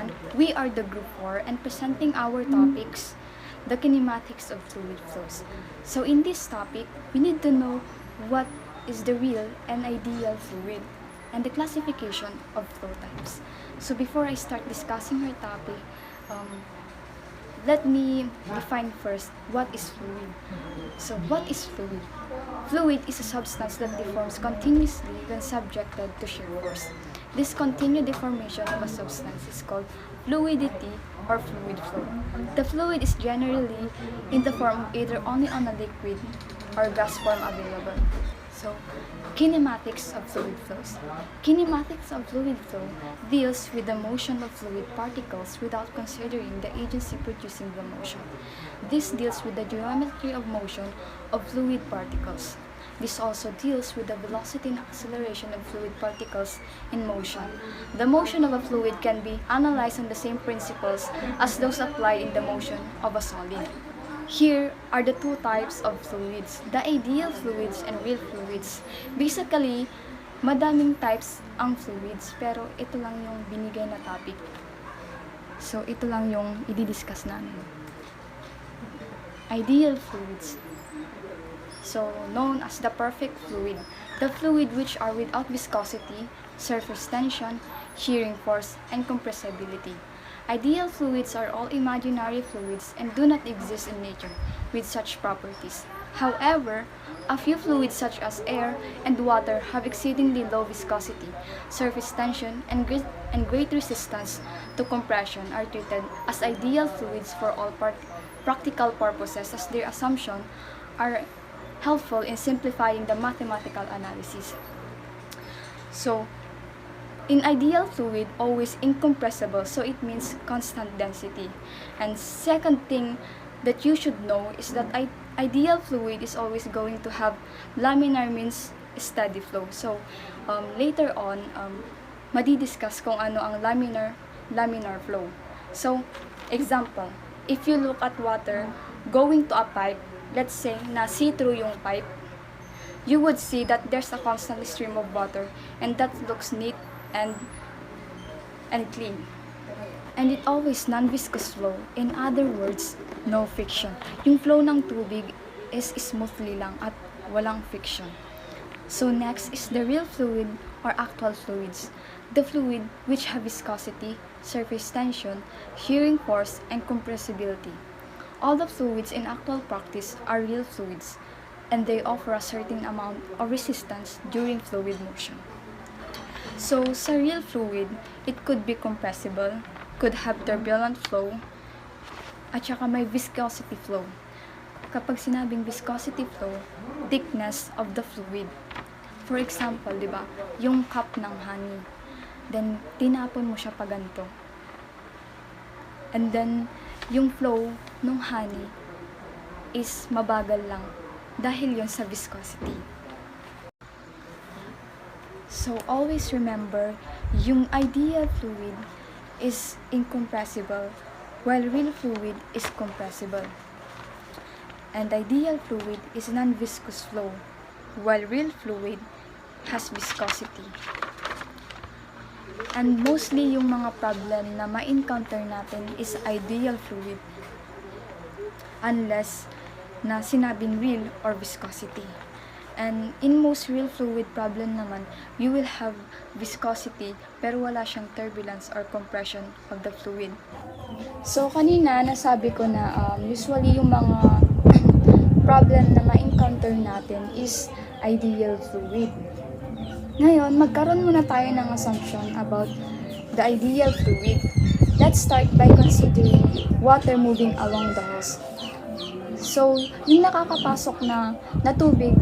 everyone. We are the Group 4 and presenting our topics, the kinematics of fluid flows. So in this topic, we need to know what is the real and ideal fluid and the classification of flow types. So before I start discussing our topic, let me define first what is fluid. So what is fluid? Fluid is a substance that deforms continuously when subjected to shear force. This continued deformation of a substance is called fluidity or fluid flow. The fluid is generally in the form of either only on a liquid or gas form available. So, kinematics of fluid flows. Kinematics of fluid flow deals with the motion of fluid particles without considering the agency producing the motion. This deals with the geometry of motion of fluid particles. This also deals with the velocity and acceleration of fluid particles in motion. The motion of a fluid can be analyzed on the same principles as those applied in the motion of a solid. Here are the two types of fluids, the ideal fluids and real fluids. Basically, madaming types ang fluids, pero ito lang yung binigay na topic. So, ito lang yung i-discuss namin. Ideal fluids. So, known as the perfect fluid. The fluid which are without viscosity, surface tension, shearing force, and compressibility. Ideal fluids are all imaginary fluids and do not exist in nature with such properties. However, a few fluids such as air and water have exceedingly low viscosity, surface tension, and great resistance to compression are treated as ideal fluids for all practical purposes as their assumptions are helpful in simplifying the mathematical analysis. So, in ideal fluid, always incompressible, so it means constant density. And second thing that you should know is that ideal fluid is always going to have laminar, means steady flow. So later on, madidiscuss kung ano ang laminar flow. So example, if you look at water going to a pipe, let's say na see-through yung pipe, you would see that there's a constant stream of water and that looks neat and clean. And it always non-viscous flow. In other words, no friction. Yung flow ng tubig is smoothly lang at walang friction. So next is the real fluid or actual fluids. The fluid which have viscosity, surface tension, shearing force, and compressibility. All the fluids in actual practice are real fluids, and they offer a certain amount of resistance during fluid motion. So, sa real fluid, it could be compressible, could have turbulent flow, at saka may viscosity flow. Kapag sinabing viscosity flow, thickness of the fluid. For example, di ba, yung cup ng honey, then tinapon mo siya pa ganito. And then, yung flow ng honey is mabagal lang dahil yon sa viscosity. So, always remember, yung ideal fluid is incompressible, while real fluid is compressible. And ideal fluid is non-viscous flow, while real fluid has viscosity. And mostly yung mga problem na ma-encounter natin is ideal fluid, unless na sinabing real or viscosity. And in most real fluid problem naman, you will have viscosity pero wala siyang turbulence or compression of the fluid. So kanina nasabi ko na usually yung mga problem na ma-encounter natin is ideal fluid. Ngayon, magkaroon muna tayo ng assumption about the ideal fluid. Let's start by considering water moving along the hose. So, yung nakakapasok na tubig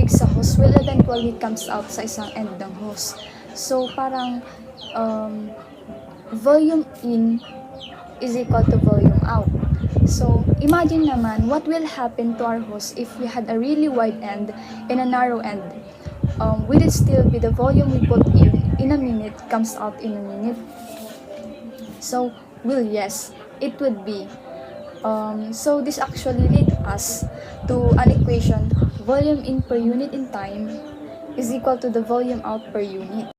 sa hose will eventually comes out sa isang end ng hose. So, parang volume in is equal to volume out. So, imagine naman what will happen to our hose if we had a really wide end and a narrow end. Will it still be the volume we put in a minute comes out in a minute? So, well, yes, it would be. So, this actually leads us to an equation, volume in per unit in time is equal to the volume out per unit.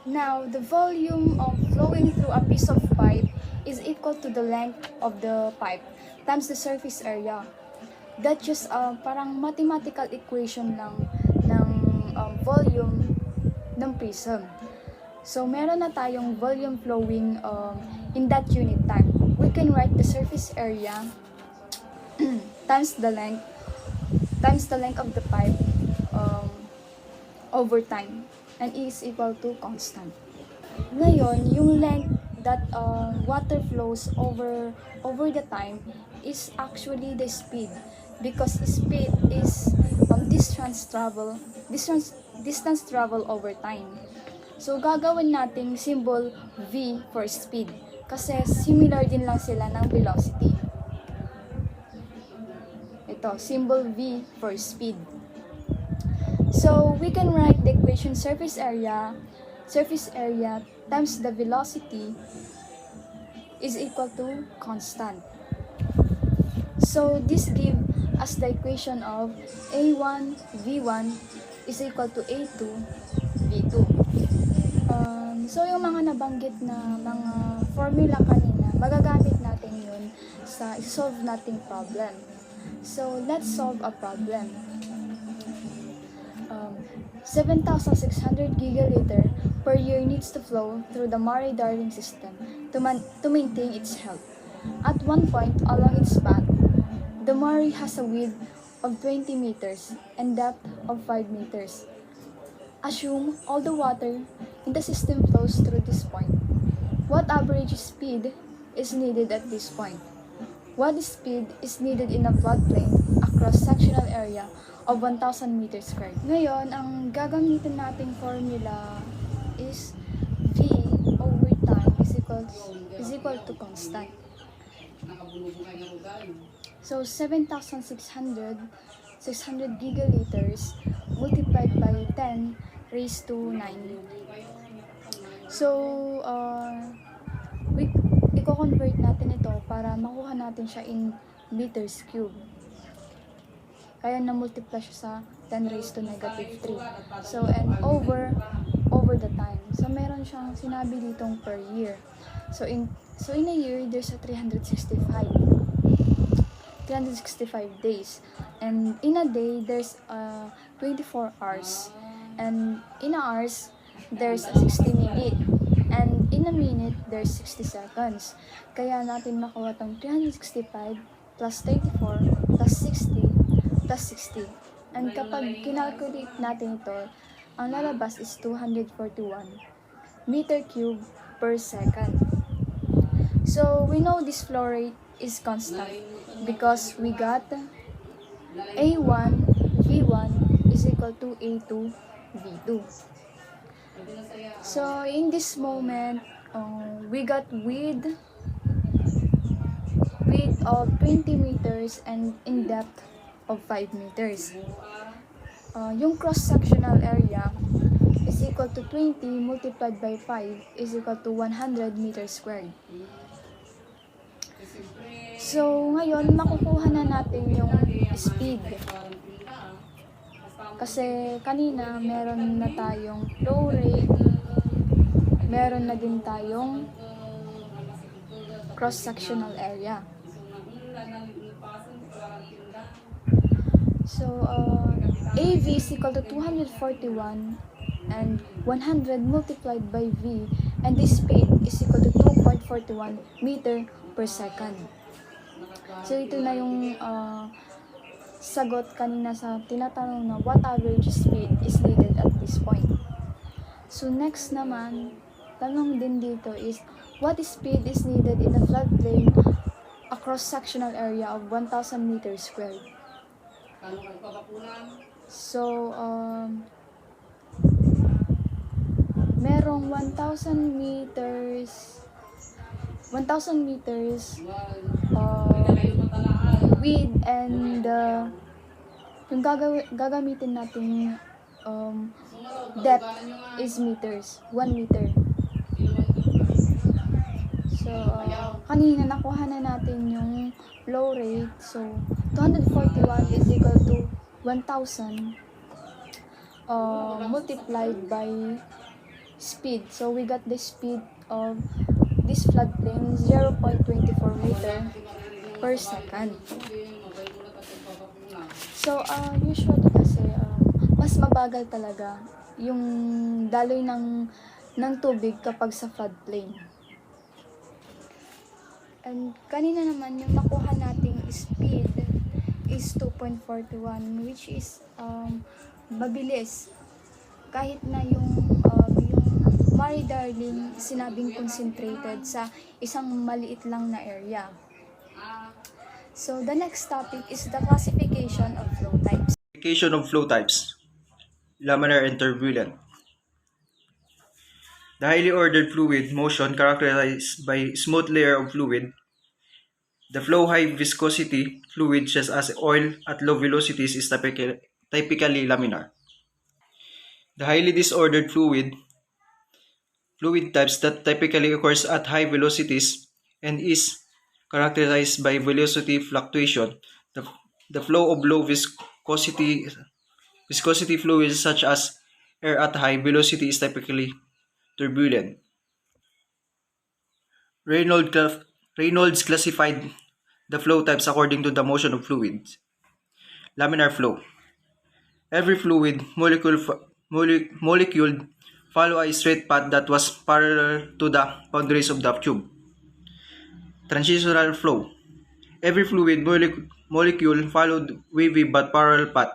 Now, the volume of flowing through a piece of equal to the length of the pipe times the surface area. That just parang mathematical equation lang ng volume ng prism. So, meron na tayong volume flowing in that unit time. We can write the surface area times the length of the pipe over time, and E is equal to constant. Ngayon, yung length that water flows over the time is actually the speed, because speed is distance travel over time. So, gagawin nating symbol V for speed, kasi similar din lang sila ng velocity. Ito, symbol V for speed. So, we can write the equation surface area times the velocity is equal to constant. So, this gives us the equation of A1 V1 is equal to A2 V2. So, yung mga nabanggit na mga formula kanina, magagamit natin yun sa solve nating problem. So, let's solve a problem. 7,600 gigaliter per year needs to flow through the Murray-Darling system to maintain its health. At one point along its path, the Murray has a width of 20 meters and depth of 5 meters. Assume all the water in the system flows through this point. What average speed is needed at this point? What speed is needed in a floodplain across sectional area of 1,000 meters squared? Ngayon, ang gagamitin nating formula is V over time is equal to constant. So, 7,600 gigaliters multiplied by 10 raised to 9. So, i-convert natin ito para makuha natin siya in meters cube. Kaya na-multiply siya sa 10 raised to negative 3. So, and over the time. So, meron siyang sinabi ditong per year. So, in a year, there's a 365 days. And in a day, there's 24 hours. And in hours, there's a 60 minutes. And in a minute, there's 60 seconds. Kaya natin makuha tong 365 plus 34 plus 60 plus 60. And kapag kinalculate natin ito, ang lalabas is 241 meter cube per second. So, we know this flow rate is constant because we got A1 V1 is equal to A2 V2. So, in this moment, we got width of 20 meters and in depth of 5 meters. Yung cross-sectional area is equal to 20 multiplied by 5 is equal to 100 meters squared. So, ngayon, makukuha na natin yung speed. Kasi kanina, meron na tayong flow rate, meron na din tayong cross-sectional area. So, AV is equal to 241 and 100 multiplied by V, and this speed is equal to 2.41 meter per second. So, ito na yung sagot kanina sa tinatanong na what average speed is needed at this point. So, next naman, tanong din dito is, what speed is needed in a floodplain across sectional area of 1,000 meters squared? So, merong 1,000 meters width, and yung gagamitin natin depth is meters, 1 meter. So, kanina nakuha na natin yung flow rate. So, 241 is equal to 1,000 multiplied by speed. So, we got the speed of this floodplain 0.20 per second. So, usually kasi, mas mabagal talaga yung daloy ng tubig kapag sa floodplain. And kanina naman, yung nakuha nating speed is 2.41, which is mabilis. Kahit na yung Mare Darling sinabing concentrated sa isang maliit lang na area. So, the next topic is the classification of flow types. Classification of flow types, laminar and turbulent. The highly ordered fluid motion characterized by smooth layer of fluid. The flow high viscosity fluid such as oil at low velocities is typically laminar. The highly disordered fluid types that typically occurs at high velocities and is characterized by velocity fluctuation. The flow of low viscosity fluids such as air at high velocity is typically turbulent. Reynolds classified the flow types according to the motion of fluids. Laminar flow. Every fluid molecule follow a straight path that was parallel to the boundaries of the tube. Transitional flow. Every fluid molecule followed wavy but parallel path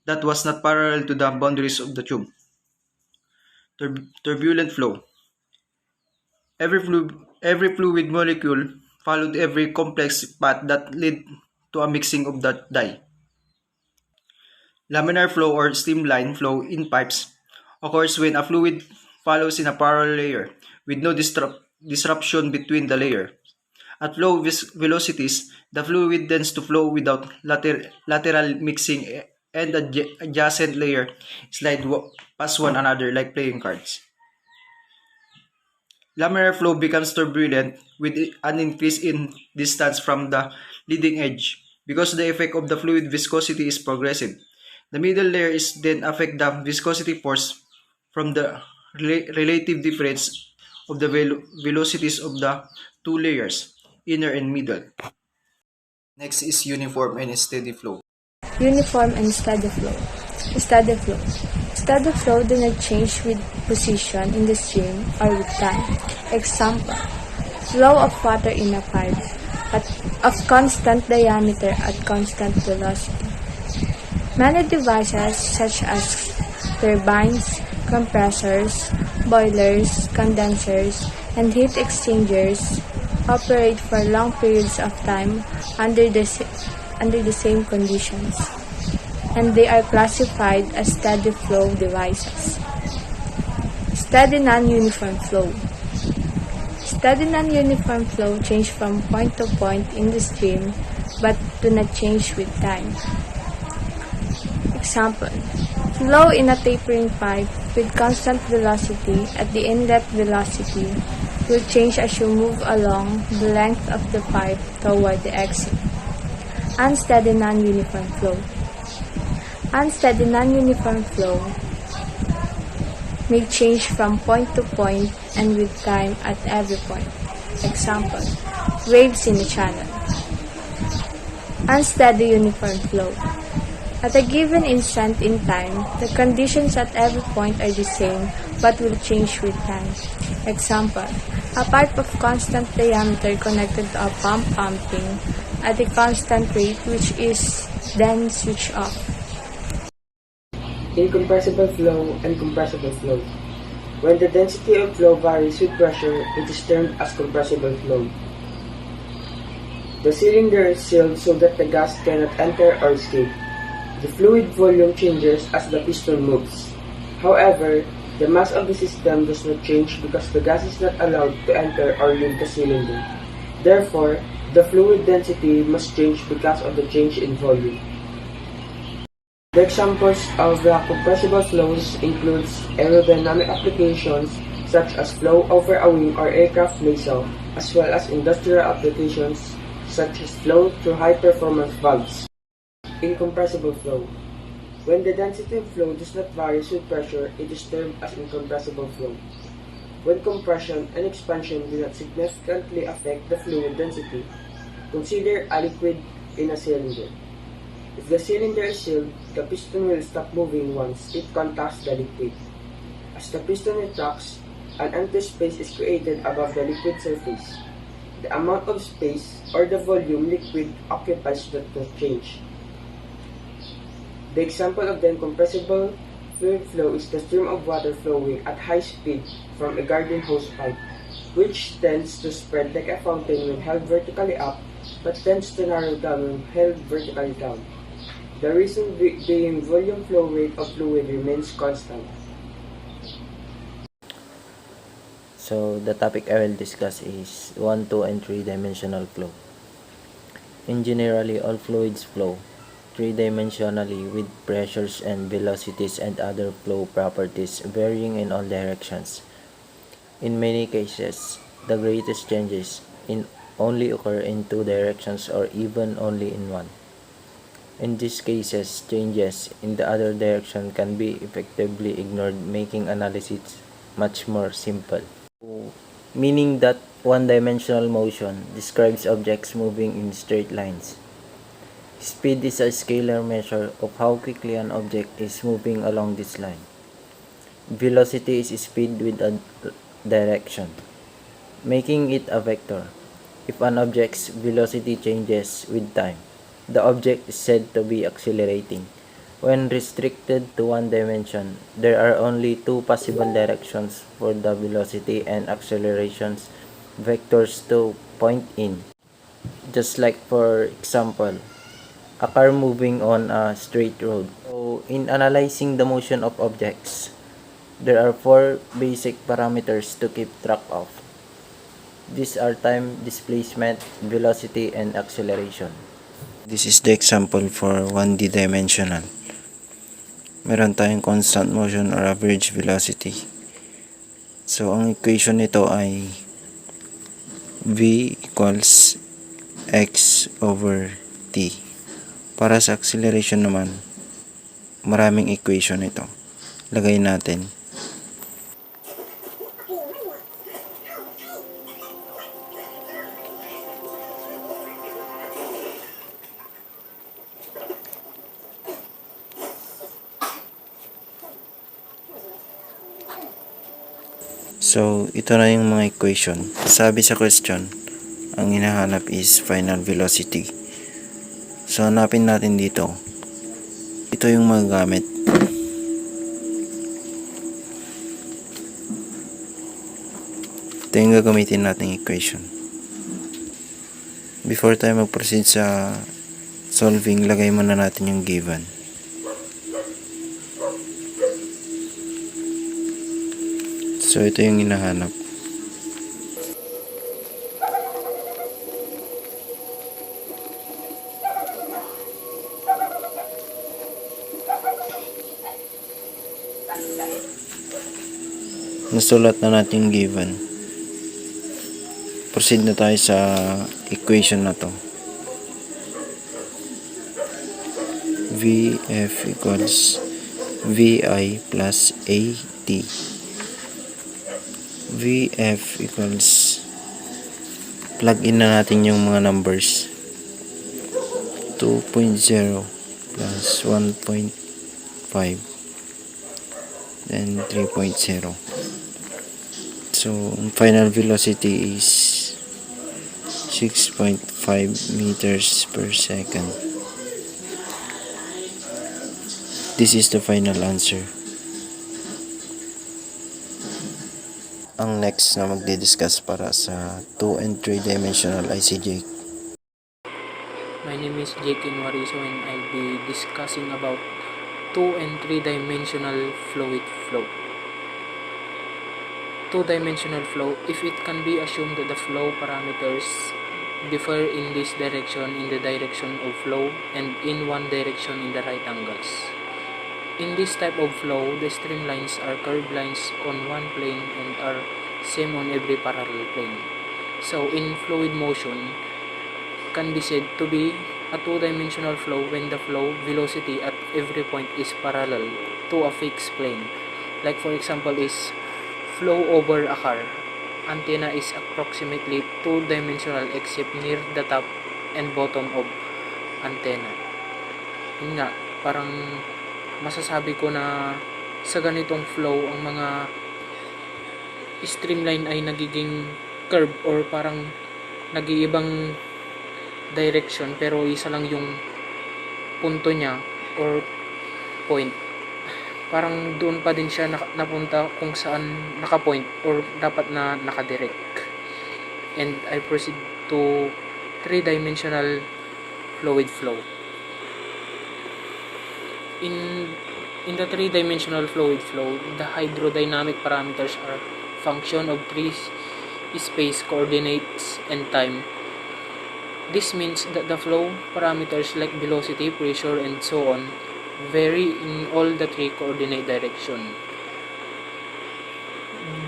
that was not parallel to the boundaries of the tube. Turbulent flow. Every fluid molecule followed every complex path that led to a mixing of the dye. Laminar flow or streamline flow in pipes occurs when a fluid follows in a parallel layer with no disruption between the layers. At low velocities, the fluid tends to flow without lateral mixing and the adjacent layer slide past one another like playing cards. Laminar flow becomes turbulent with an increase in distance from the leading edge because the effect of the fluid viscosity is progressive. The middle layer is then affect the viscosity force from the relative difference of the velocities of the two layers, inner and middle. Next is uniform and steady flow. Uniform and steady flow. Steady flow. Steady flow do not change with position in the stream or with time. Example, flow of water in a pipe of constant diameter at constant velocity. Many devices such as turbines, compressors, boilers, condensers, and heat exchangers operate for long periods of time under the same conditions, and they are classified as steady flow devices. Steady non-uniform flow. Steady non-uniform flow change from point to point in the stream but do not change with time. Example, flow in a tapering pipe with constant velocity at the inlet velocity will change as you move along the length of the pipe toward the exit. Unsteady non-uniform flow. Unsteady non-uniform flow may change from point to point and with time at every point. Example, waves in a channel. Unsteady uniform flow. At a given instant in time, the conditions at every point are the same but will change with time. Example, a pipe of constant diameter connected to a pump pumping at a constant rate which is then switched off. Incompressible flow and compressible flow. When the density of flow varies with pressure, it is termed as compressible flow. The cylinder is sealed so that the gas cannot enter or escape. The fluid volume changes as the piston moves. However, the mass of the system does not change because the gas is not allowed to enter or leave the cylinder. Therefore, the fluid density must change because of the change in volume. The examples of the compressible flows includes aerodynamic applications such as flow over a wing or aircraft nacelle, as well as industrial applications such as flow through high-performance valves. Incompressible flow. When the density of flow does not vary with pressure, it is termed as incompressible flow. When compression and expansion do not significantly affect the fluid density, Consider a liquid in a cylinder. If the cylinder is sealed, the piston will stop moving once it contacts the liquid. As the piston retracts, an empty space is created above the liquid surface. The amount of space or the volume liquid occupies does not change. The example of the incompressible fluid flow is the stream of water flowing at high speed from a garden hose pipe, which tends to spread like a fountain when held vertically up, but tends to narrow down when held vertically down. The reason being volume flow rate of fluid remains constant. So the topic I will discuss is 1, 2, and 3-dimensional flow. In generally, all fluids flow 3-dimensionally with pressures and velocities and other flow properties varying in all directions. In many cases, the greatest changes only occur in 2 directions or even only in one. In these cases, changes in the other direction can be effectively ignored, making analysis much more simple. Meaning that one-dimensional motion describes objects moving in straight lines. Speed is a scalar measure of how quickly an object is moving along this line. Velocity is speed with a direction, making it a vector. If an object's velocity changes with time, the object is said to be accelerating. When restricted to one dimension, there are only 2 possible directions for the velocity and accelerations vectors to point in. Just like, for example, a car moving on a straight road. So, in analyzing the motion of objects, there are 4 basic parameters to keep track of. These are time, displacement, velocity, and acceleration. This is the example for 1D dimensional. Meron tayong constant motion or average velocity. So, ang equation nito ay V equals x over t. Para sa acceleration naman, maraming equation ito. Lagay natin. So, ito na yung mga equation. Sabi sa question, ang hinahanap is final velocity. So, hanapin natin dito. Ito yung magagamit. Ito yung gagamitin nating equation. Before tayo mag-proceed sa solving, lagay muna natin yung given. So, ito yung hinahanap. Nasulat na natin yung given. Proceed na tayo sa equation na to. Vf equals Vi plus At. Vf equals, plug in na natin yung mga numbers. 2.0 plus 1.5 then 3.0. So final velocity is 6.5 meters per second. This is the final answer. Ang next na magdi-discuss para sa 2 and 3 dimensional ay si Jake. My name is Jake Inwariso and I'll be discussing about 2 and 3 dimensional fluid flow. 2-dimensional flow, if it can be assumed that the flow parameters differ in this direction in the direction of flow and in one direction in the right angles. In this type of flow, the streamlines are curved lines on one plane and are same on every parallel plane. So, in fluid motion, can be said to be a 2-dimensional flow when the flow velocity at every point is parallel to a fixed plane. Like for example is flow over a car. Antenna is approximately 2-dimensional except near the top and bottom of antenna. Yun nga, parang masasabi ko na sa ganitong flow, ang mga streamline ay nagiging curve or parang nag-iibang direction, pero isa lang yung punto niya or point. Parang doon pa din siya napunta kung saan naka-point or dapat na nakadirect. And I proceed to three-dimensional fluid flow. In the three-dimensional fluid flow, the hydrodynamic parameters are function of three space coordinates and time. This means that the flow parameters like velocity, pressure, and so on vary in all the three coordinate direction.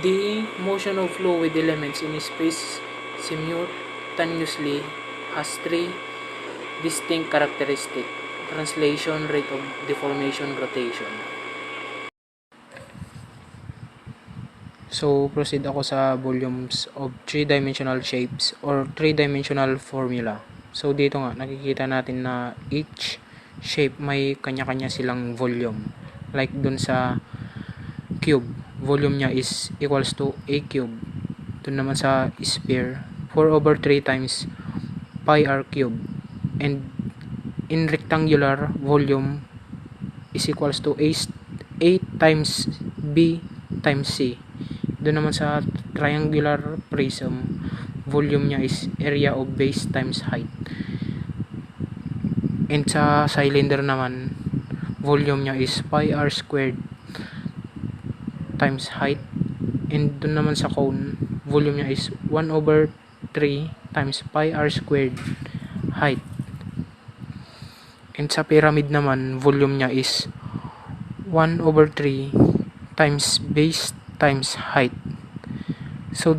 The motion of fluid elements in space simultaneously has three distinct characteristics: translation, rate of deformation, rotation. So, proceed ako sa volumes of three-dimensional shapes or three-dimensional formula. So, dito nga, nakikita natin na each shape may kanya-kanya silang volume. Like dun sa cube, volume niya is equals to a cube. Dun naman sa sphere, 4/3 times pi r cube. And in rectangular, volume is equals to a times b times c. Doon naman sa triangular prism, volume niya is area of base times height. And sa cylinder naman, volume niya is pi r squared times height. And doon naman sa cone, volume niya is 1/3 times pi r squared height. And sa pyramid naman, volume niya is 1/3 times base times height. So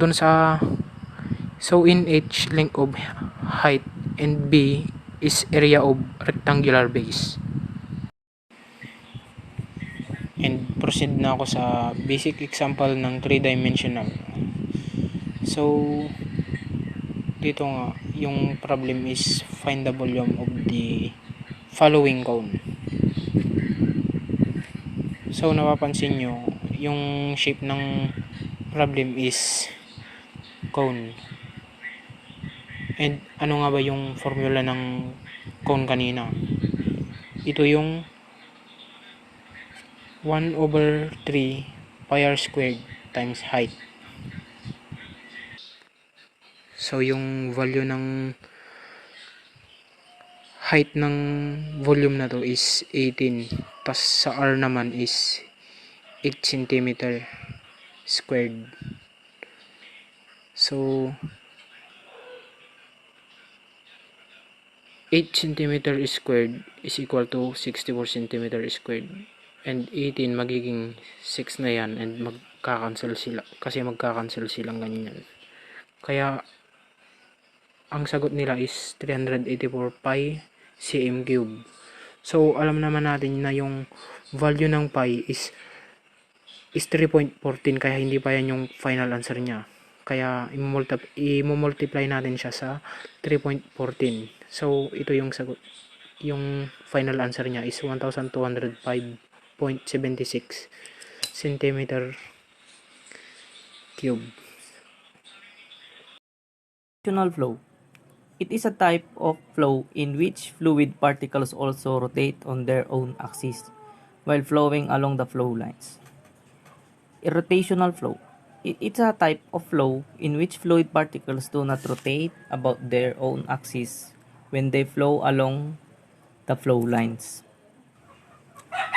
in H, length of height, and B is area of rectangular base. And proceed na ako sa basic example ng three-dimensional. So dito nga, yung problem is find the volume of the following cone. So napapansin nyo, yung shape ng problem is cone. And ano nga ba yung formula ng cone kanina? Ito yung 1/3 pi r squared times height. So yung value ng height ng volume na to is 18. Tas sa r naman is 8 cm squared. So 8 cm squared is equal to 64 cm squared. And 18 magiging 6 na yan, and magkakancel sila kasi magkakancel silang ganyan. Kaya ang sagot nila is 384 pi cm cube. So alam naman natin na yung value ng pi is 3.14, kaya hindi pa yan yung final answer niya. Kaya i-multiply natin siya sa 3.14. So ito yung sagot. Yung final answer niya is 1205.76 cm cube. Rotational flow. It is a type of flow in which fluid particles also rotate on their own axis while flowing along the flow lines. Irrotational flow. It's a type of flow in which fluid particles do not rotate about their own axis when they flow along the flow lines.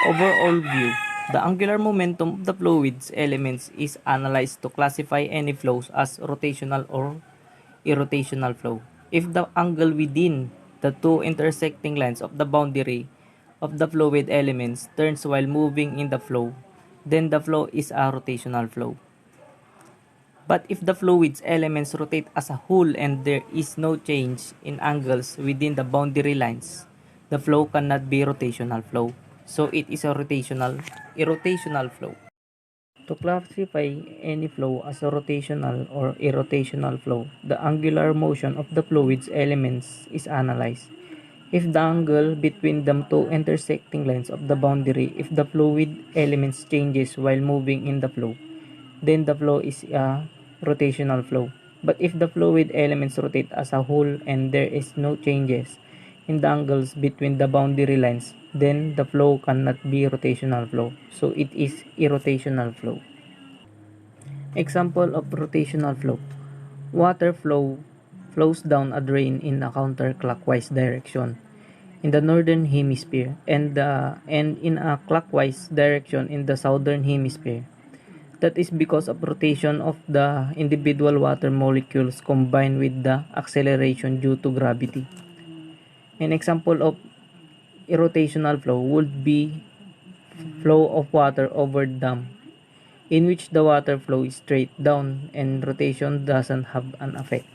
Overall view. The angular momentum of the fluid's elements is analyzed to classify any flows as rotational or irrotational flow. If the angle within the two intersecting lines of the boundary of the fluid elements turns while moving in the flow, then the flow is a rotational flow. But if the fluid's elements rotate as a whole and there is no change in angles within the boundary lines, the flow cannot be rotational flow. So it is a irrotational flow. To classify any flow as a rotational or irrotational flow, the angular motion of the fluid's elements is analyzed. If the angle between the two intersecting lines of the boundary, if the fluid elements changes while moving in the flow, then the flow is a rotational flow. But if the fluid elements rotate as a whole and there is no changes in the angles between the boundary lines, then the flow cannot be rotational flow. So it is irrotational flow. Example of rotational flow. Water flows down a drain in a counterclockwise direction in the northern hemisphere and in a clockwise direction in the southern hemisphere. That is because of rotation of the individual water molecules combined with the acceleration due to gravity. An example of irrotational flow would be flow of water over dam, in which the water flow is straight down and rotation doesn't have an effect.